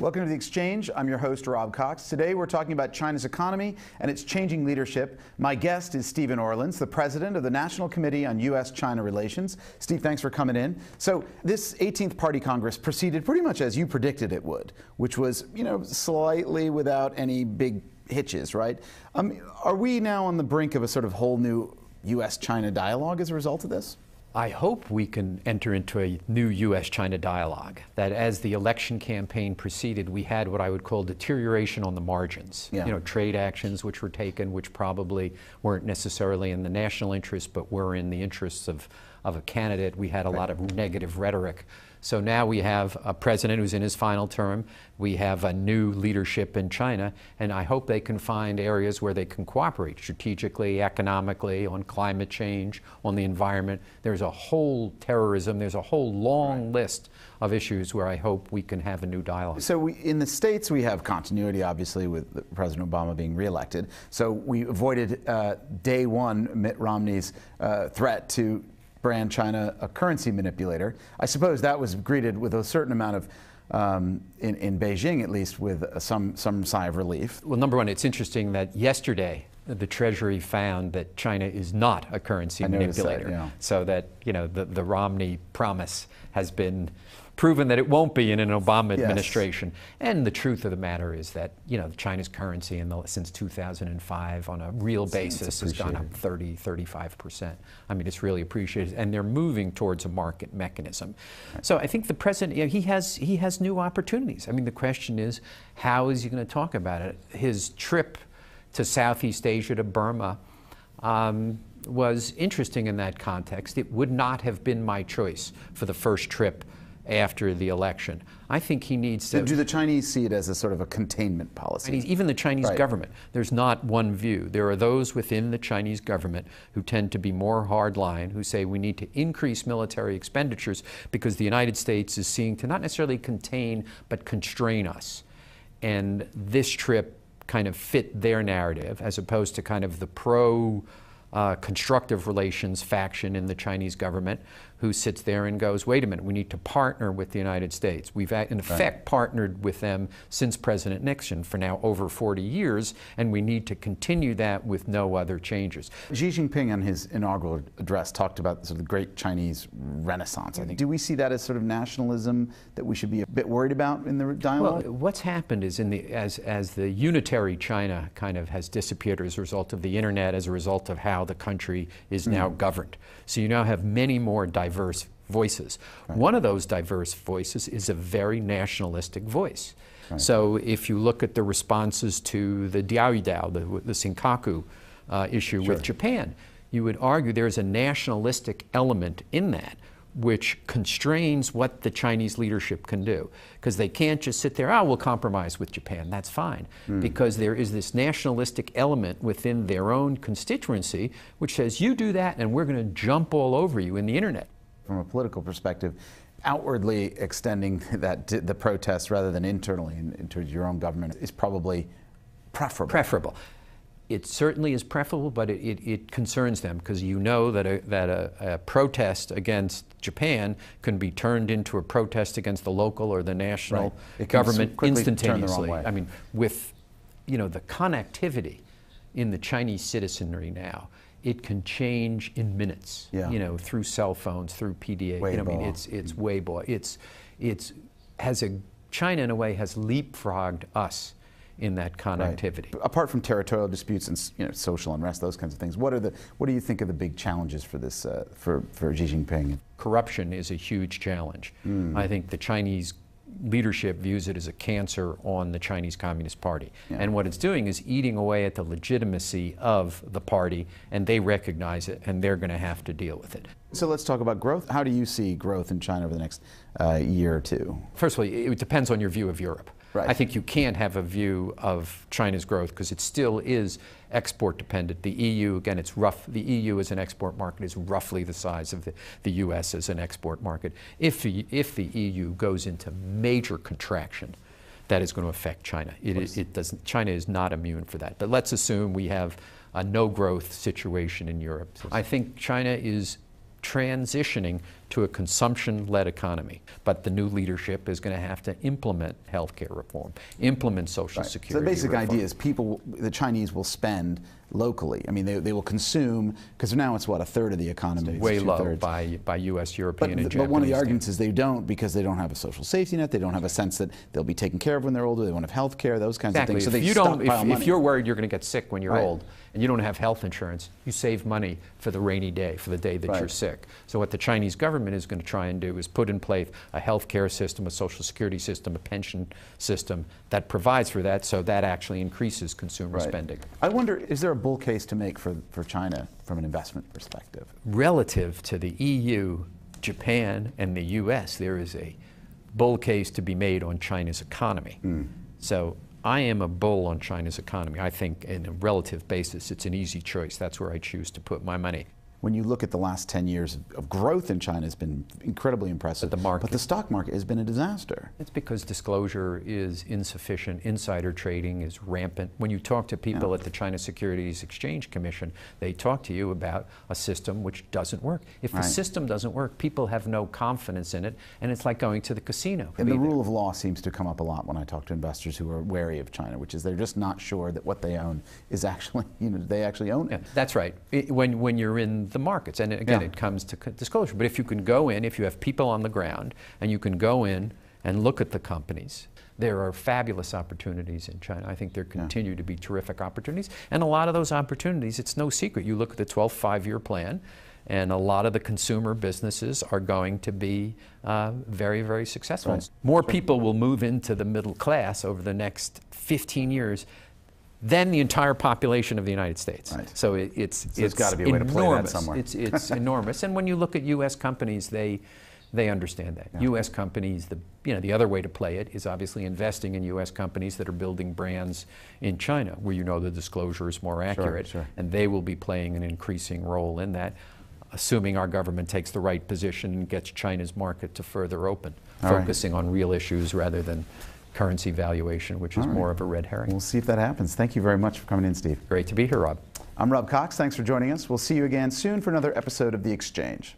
Welcome to The Exchange. I'm your host, Rob Cox. Today we're talking about China's economy and its changing leadership. My guest is Stephen Orlins, the president of the National Committee on U.S.-China Relations. Steve, thanks for coming in. So this 18th Party Congress proceeded pretty much as you predicted it would, which was, slightly without any big hitches, right? Are we now on the brink of a sort of whole new U.S.-China dialogue as a result of this? I hope we can enter into a new U.S.-China dialogue, that as the election campaign proceeded, we had what I would call deterioration on the margins. Yeah. Trade actions which were taken, which probably weren't necessarily in the national interest, but were in the interests of a candidate. We had a lot of negative rhetoric. So now we have a president who's in his final term. We have a new leadership in China, and I hope they can find areas where they can cooperate strategically, economically, on climate change, on the environment. There's a whole terrorism, there's a whole long list of issues where I hope we can have a new dialogue. So in the States, we have continuity, obviously, with President Obama being reelected. So we avoided day one Mitt Romney's threat to brand China a currency manipulator. I suppose that was greeted with a certain amount of, in Beijing at least, with some sigh of relief. Well, number one, it's interesting that yesterday the Treasury found that China is not a currency manipulator. That, yeah. So that, the Romney promise has been proven that it won't be in an Obama administration. And the truth of the matter is that, China's currency since 2005 on a real basis has gone up 35%. I mean, it's really appreciated. And they're moving towards a market mechanism. Right. So I think the president, he has new opportunities. I mean, the question is, how is he going to talk about it? His trip to Southeast Asia, to Burma, was interesting in that context. It would not have been my choice for the first trip after the election. I think he needs to... Do the Chinese see it as a sort of a containment policy? Even the Chinese government. There's not one view. There are those within the Chinese government who tend to be more hardline, who say we need to increase military expenditures because the United States is seeking to not necessarily contain, but constrain us. And this trip kind of fit their narrative, as opposed to kind of the constructive relations faction in the Chinese government, who sits there and goes, wait a minute, we need to partner with the United States. We've in effect partnered with them since President Nixon for now over 40 years, and we need to continue that with no other changes. Xi Jinping in his inaugural address talked about sort of the great Chinese renaissance, I think. Do we see that as sort of nationalism that we should be a bit worried about in the dialogue? Well, what's happened is as the unitary China kind of has disappeared as a result of the internet, as a result of how the country is now governed. So you now have many more diverse voices. Right. One of those diverse voices is a very nationalistic voice. Right. So if you look at the responses to the Diaoyidao, the Senkaku issue with Japan, you would argue there's a nationalistic element in that which constrains what the Chinese leadership can do. Because they can't just sit there, we'll compromise with Japan, that's fine. Because there is this nationalistic element within their own constituency which says, you do that and we're going to jump all over you in the internet. From a political perspective, outwardly extending the protests rather than internally into your own government is probably preferable. It certainly is preferable, but it concerns them, because that a protest against Japan can be turned into a protest against the local or the national government instantaneously. I mean, with the connectivity in the Chinese citizenry now, it can change in minutes. Through cell phones, through PDA. It's Weibo. China in a way has leapfrogged us in that connectivity. Right. Apart from territorial disputes and social unrest, those kinds of things, what do you think are the big challenges for this for Xi Jinping? Corruption is a huge challenge. I think the Chinese leadership views it as a cancer on the Chinese Communist Party. And what it's doing is eating away at the legitimacy of the party, and they recognize it, and they're going to have to deal with it. So let's talk about growth. How do you see growth in China over the next year or two? First of all, it depends on your view of Europe. Right. I think you can't have a view of China's growth because it still is export dependent. The EU, again, the EU as an export market is roughly the size of the US as an export market. If the EU goes into major contraction, that is going to affect China. China is not immune for that. But let's assume we have a no growth situation in Europe. I think China is transitioning to a consumption-led economy. But the new leadership is going to have to implement healthcare reform, implement Social Security So the basic reform. idea is the Chinese will spend locally. I mean, they will consume, because now it's what, a third of the economy? Way It's low two-thirds. by U.S., European, and Japanese But one of the standards. arguments is they don't, because they don't have a social safety net, they don't have a sense that they'll be taken care of when they're older, they won't have health care, those kinds Exactly. of things. So If they you don't, stockpile money. if you're worried you're going to get sick when you're Right. old, and you don't have health insurance, you save money for the rainy day, for the day that you're Right. sick. So what the Chinese government is going to try and do is put in place a health care system, a social security system, a pension system that provides for that, so that actually increases consumer Right. spending. I wonder, is there a bull case to make for China from an investment perspective? Relative to the EU, Japan, and the US, there is a bull case to be made on China's economy. So I am a bull on China's economy. I think in a relative basis, it's an easy choice. That's where I choose to put my money. When you look at the last 10 years of growth in China, has been incredibly impressive. But the stock market has been a disaster. It's because disclosure is insufficient. Insider trading is rampant. When you talk to people at the China Securities Exchange Commission, they talk to you about a system which doesn't work. If the system doesn't work, people have no confidence in it, and it's like going to the casino. And the rule of law seems to come up a lot when I talk to investors who are wary of China, which is they're just not sure that what they own is actually, they actually own it. Yeah, that's right. When you're in the markets, and again, it comes to disclosure. But if you can go in, if you have people on the ground, and you can go in and look at the companies, there are fabulous opportunities in China. I think there continue to be terrific opportunities. And a lot of those opportunities, it's no secret. You look at the 12th five-year plan, and a lot of the consumer businesses are going to be very, very successful. Right. More people will move into the middle class over the next 15 years than the entire population of the United States. Right. So it's got to be a way to play that somewhere. It's enormous. And when you look at U.S. companies, they understand that. Yeah. U.S. companies, the other way to play it is obviously investing in U.S. companies that are building brands in China, where the disclosure is more accurate, Sure. and they will be playing an increasing role in that, assuming our government takes the right position and gets China's market to further open, focusing on real issues rather than currency valuation, which is more of a red herring. We'll see if that happens. Thank you very much for coming in, Steve. Great to be here, Rob. I'm Rob Cox. Thanks for joining us. We'll see you again soon for another episode of The Exchange.